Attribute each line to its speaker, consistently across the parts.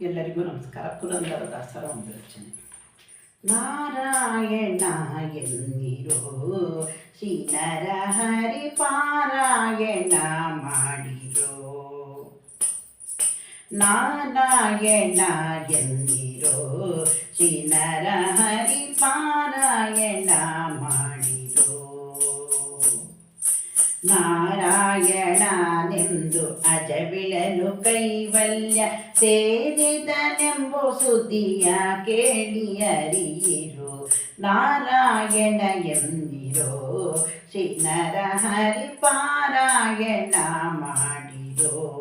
Speaker 1: ಎಲ್ಲರಿಗೂ ನಮಸ್ಕಾರ. ಪುರಂದರದಾಸರ ಒಂದು ರಚನೆ. ನಾರಾಯಣ ಎನ್ನಿರೋ ಶ್ರೀ ನರಹರಿ ಪಾರಾಯಣ ಮಾಡಿರೋ. ನಾರಾಯಣ ಎನ್ನಿರೋ ಶ್ರೀ ನರಹರಿ ಪಾರಾಯಣ ಮಾಡಿರೋ. ನಾರಾಯಣನೆಂದು ಅಜಬಿಳನು ಕೈವಲ್ಯ ಸೇರಿದನೆಂಬು ಸುದ್ದಿಯ ಕೇಳಿ ಅರಿಯಿರು. ನಾರಾಯಣ ಎಂದಿರೋ ಶ್ರೀ ನರಹರಿ ಪಾರಾಯಣ ಮಾಡಿರೋ.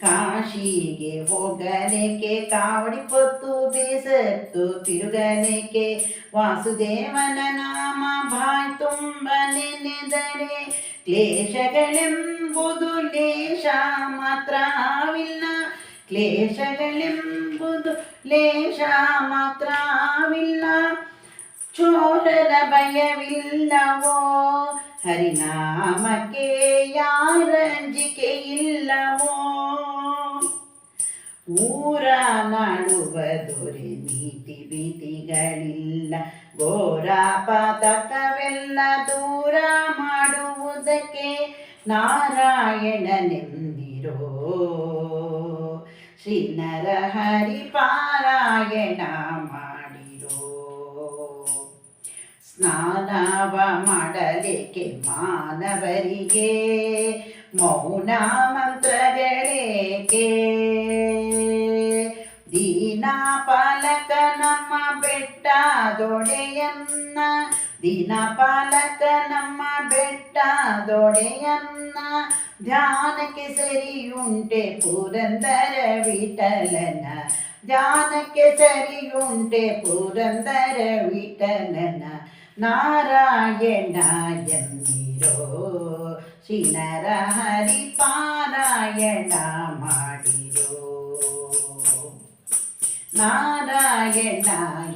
Speaker 1: ಕಾಶಿಗೆ ಹೋಗಲಿಕ್ಕೆ ಕಾವಡಿ ಪೊತ್ತು ಬೇಸತ್ತು ತಿರುಗಲಿಕ್ಕೆ ವಾಸುದೇವನ ನಾಮ ಬಾಯ್ ತುಂಬ ನೆನೆದರೆ ಕ್ಲೇಶಗಳೆಂಬುದು ಲೇಷ ಮಾತ್ರವಿಲ್ಲ. ಕ್ಲೇಶಗಳೆಂಬುದು ಲೇಷ ಮಾತ್ರವಿಲ್ಲ. ಚೋರರ ಭಯವಿಲ್ಲವೋ ಹರಿನಾಮಕ್ಕೆ ಯಾರಂಜಿಕೆ ಇಲ್ಲವೋ. ಊರ ನಾಡುವ ದೊರೆ ನೀತಿ ಭೀತಿಗಳಿಲ್ಲ. ಘೋರ ಪಾತಕವೆಲ್ಲ ದೂರ ಮಾಡುವುದಕ್ಕೆ ನಾರಾಯಣನೆಂದಿರೋ ಶ್ರೀ ನರಹರಿ ಪಾರಾಯಣ ಮಾಡಿರೋ. ಸ್ನಾನವ ಮಾಡಲಿಕ್ಕೆ ಮಾನವರಿಗೆ ಮೌನ ಮಂತ್ರಗಳೇಕೆ. ದೀನಪಾಲಕ ನಮ್ಮ ಬೆಟ್ಟದೊಡೆಯನ್ನ, ದೀನಪಾಲಕ ನಮ್ಮ ಬೆಟ್ಟದೊಡೆಯನ್ನ ಧ್ಯಾನಕ್ಕೆ ಸರಿಯುಂಟೆ ಪುರಂದರ ವಿಠಲನ. ಧ್ಯಾನಕ್ಕೆ ಸರಿಯುಂಟೆ ಪುರಂದರ ವಿಠಲನ. ನಾರಾಯಣ ಎಂದಿರೋ ಶ್ರೀ ನರಹರಿ ಪಾರಾಯಣ ಮಾಡಿರೋ. ನಾರಾಯಣ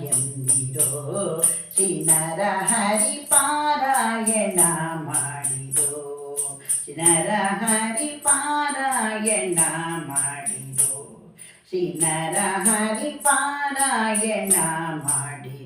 Speaker 1: ಎಂದಿರೋ ಶ್ರೀ ನರಹರಿ ಪಾರಾಯಣ ಮಾಡಿರೋ. ಶ್ರೀ ನರಹರಿ ಪಾರಾಯಣ ಮಾಡಿರೋ. ಶ್ರೀ ನರಹರಿ ಪಾರಾಯಣ ಮಾಡಿ.